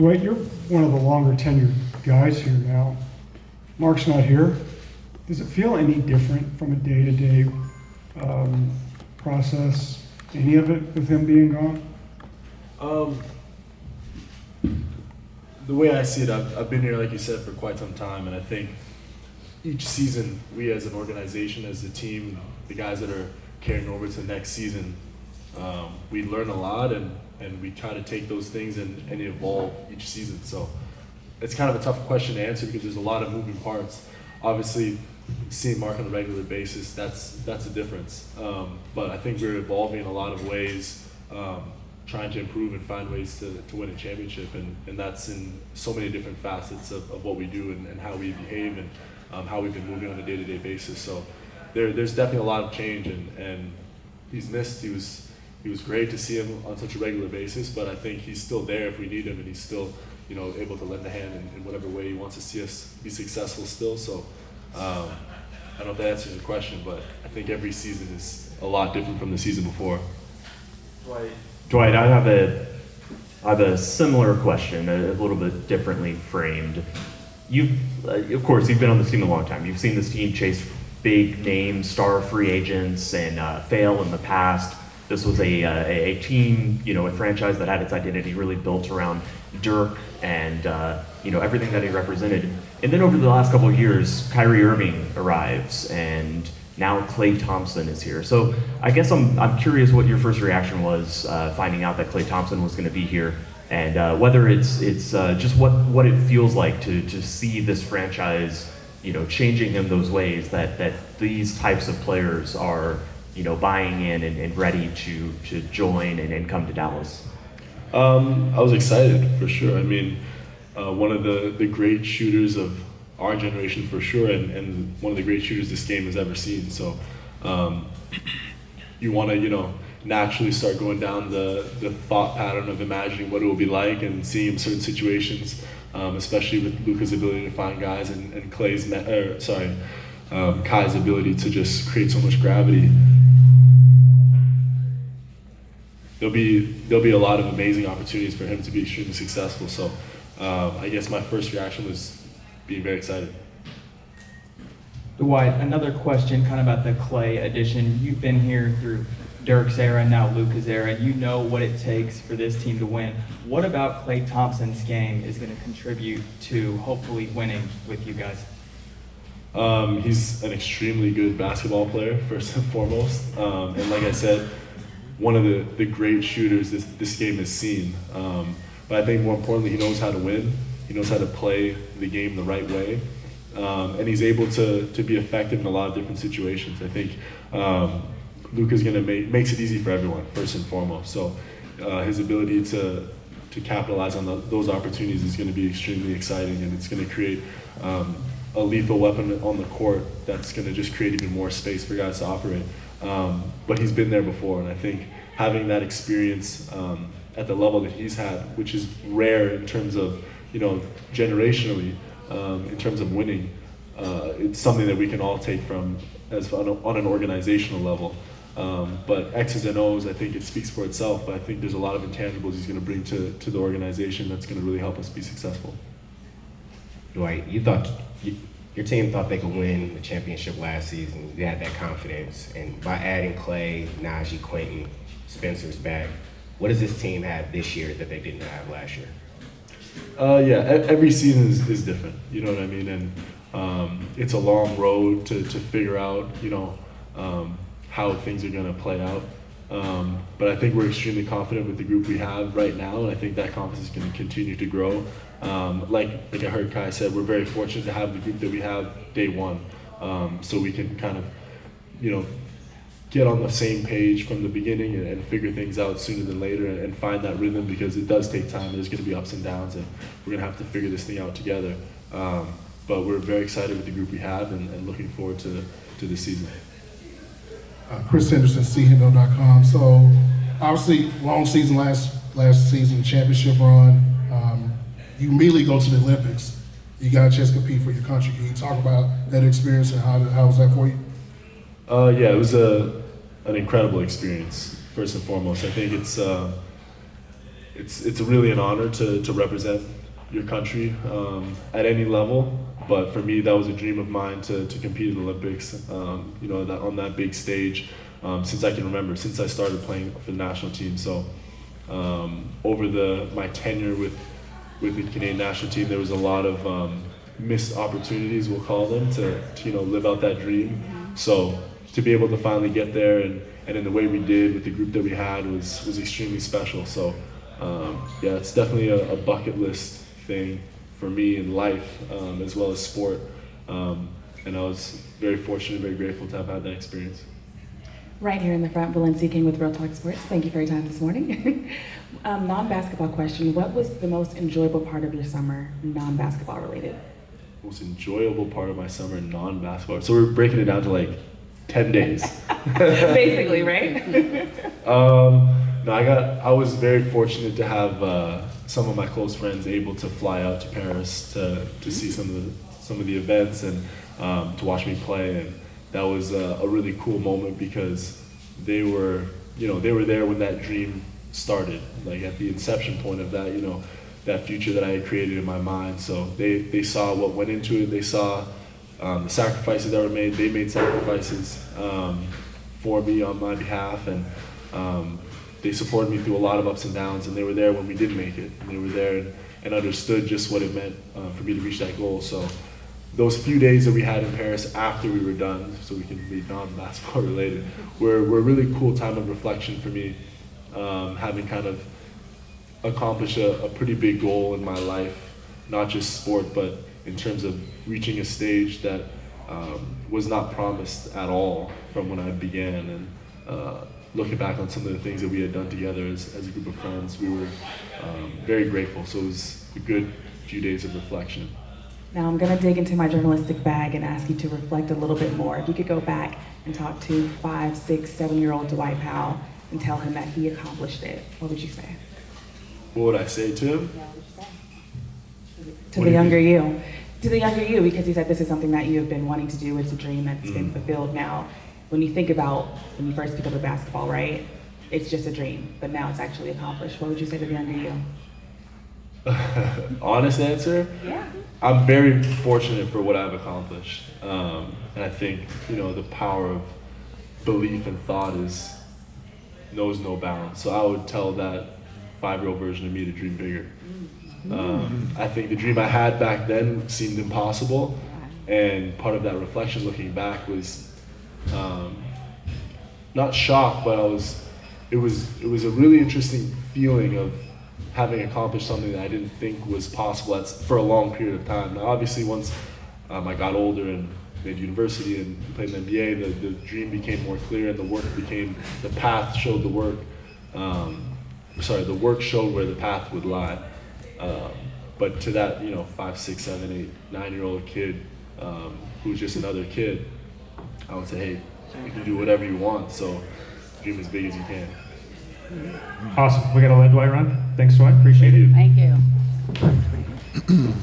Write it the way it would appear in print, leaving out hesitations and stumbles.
Dwight, you're one of the longer tenured guys here now. Mark's not here. Does it feel any different from a day-to-day process, any of it, with him being gone? The way I see it, I've been here, like you said, for quite some time, and I think each season, we as an organization, as a team, the guys that are carrying over to the next season, we learn a lot, and we try to take those things and evolve each season. So it's kind of a tough question to answer because there's a lot of moving parts. Obviously, seeing Mark on a regular basis, that's a difference. But I think we're evolving in a lot of ways, trying to improve and find ways to win a championship, and that's in so many different facets of what we do and how we behave and how we've been moving on a day-to-day basis. So there's definitely a lot of change, and he's missed. He was great to see him on such a regular basis, but I think he's still there if we need him, and he's still able to lend a hand in whatever way he wants to see us be successful still. So I don't know if that answers your question, but I think every season is a lot different from the season before. Dwight, I have a similar question, a little bit differently framed. Of course, you've been on this team a long time. You've seen this team chase big name star free agents and fail in the past. This was a team, a franchise that had its identity really built around Dirk and everything that he represented. And then over the last couple of years, Kyrie Irving arrives, and now Klay Thompson is here. So I guess I'm curious what your first reaction was finding out that Klay Thompson was going to be here, and whether it's just what it feels like to see this franchise, changing in those ways that these types of players are, buying in and ready to join and come to Dallas. I was excited for sure. I mean, one of the great shooters of our generation for sure, and one of the great shooters this game has ever seen. So you want to, naturally start going down the thought pattern of imagining what it will be like and seeing him in certain situations, especially with Luka's ability to find guys and Kai's ability to just create so much gravity. There'll be a lot of amazing opportunities for him to be extremely successful. So I guess my first reaction was being very excited. Dwight, another question kind of about the Klay addition. You've been here through Dirk's era, now Luka's era. You know what it takes for this team to win. What about Klay Thompson's game is going to contribute to hopefully winning with you guys? He's an extremely good basketball player, first and foremost. And like I said, one of the great shooters this game has seen. But I think more importantly, he knows how to win. He knows how to play the game the right way. And he's able to be effective in a lot of different situations. I think Luka's going to makes it easy for everyone, first and foremost. So his ability to capitalize on those opportunities is going to be extremely exciting, and it's going to create a lethal weapon on the court that's going to just create even more space for guys to operate. But he's been there before, and I think having that experience at the level that he's had, which is rare in terms of, generationally, in terms of winning, it's something that we can all take from on an organizational level. But X's and O's, I think it speaks for itself, but I think there's a lot of intangibles he's going to bring to the organization that's going to really help us be successful. Dwight, your team thought they could win the championship last season. They had that confidence, and by adding Klay, Najee, Quentin, Spencer's back, what does this team have this year that they didn't have last year? Every season is different, you know what I mean? And it's a long road to figure out, how things are going to play out. But I think we're extremely confident with the group we have right now, and I think that confidence is going to continue to grow. Like I heard Kai said, we're very fortunate to have the group that we have day one, so we can kind of, get on the same page from the beginning and figure things out sooner than later and find that rhythm, because it does take time. There's going to be ups and downs, and we're going to have to figure this thing out together. But we're very excited with the group we have and looking forward to this season. Chris Henderson, CNO.com. So obviously, long season last season, championship run. You immediately go to the Olympics. You got a chance to compete for your country. Can you talk about that experience and how was that for you? It was an incredible experience. First and foremost, I think it's it's really an honor to represent your country at any level. But for me, that was a dream of mine to compete in the Olympics. You know, that on that big stage, since I can remember, since I started playing for the national team. So over my tenure with the Canadian national team, there was a lot of missed opportunities, we'll call them, to you know, live out that dream. So to be able to finally get there and in the way we did with the group that we had was extremely special. So yeah, it's definitely a bucket list thing for me in life, as well as sport. And I was very fortunate, very grateful to have had that experience. Right here in the front, Valencia King with Real Talk Sports. Thank you for your time this morning. Non-basketball question, what was the most enjoyable part of your summer, non-basketball related? Most enjoyable part of my summer, non-basketball. So we're breaking it down to like 10 days. Basically, right? No, I was very fortunate to have some of my close friends able to fly out to Paris to see some of the events and to watch me play, and that was a really cool moment because they were there when that dream started, like at the inception point of that, you know, that future that I had created in my mind. So they saw what went into it. They saw the sacrifices that were made. They made sacrifices for me on my behalf, and they supported me through a lot of ups and downs, and they were there when we did make it. And they were there and understood just what it meant for me to reach that goal. So those few days that we had in Paris after we were done, so we can be non-basketball related, were a really cool time of reflection for me, having kind of accomplished a pretty big goal in my life, not just sport, but in terms of reaching a stage that was not promised at all from when I began. And looking back on some of the things that we had done together as a group of friends, we were very grateful. So it was a good few days of reflection. Now I'm gonna dig into my journalistic bag and ask you to reflect a little bit more. If you could go back and talk to 5, 6, 7-year-old Dwight Powell and tell him that he accomplished it, what would you say? What would I say to him? Yeah, what would you say? What To do the you younger mean? you. To the younger you, because you said this is something that you have been wanting to do. It's a dream that's been fulfilled now. When you think about when you first pick up a basketball, right? It's just a dream, but now it's actually accomplished. What would you say to the younger you? Honest answer? Yeah. I'm very fortunate for what I've accomplished. And I think, you know, the power of belief and thought knows no bounds. So I would tell that 5-year-old version of me to dream bigger. I think the dream I had back then seemed impossible. And part of that reflection looking back was not shocked, but it was a really interesting feeling of having accomplished something that I didn't think was possible for a long period of time. Now, obviously, once I got older and made university and played in the NBA, the dream became more clear, and the path showed the work. The work showed where the path would lie. But to that, you know, 5, 6, 7, 8, 9-year-old kid who's just another kid, I would say, hey, you can do whatever you want. So dream as big as you can. Awesome. We got to let Dwight run. Thanks, Dwight. Appreciate it. Thank you.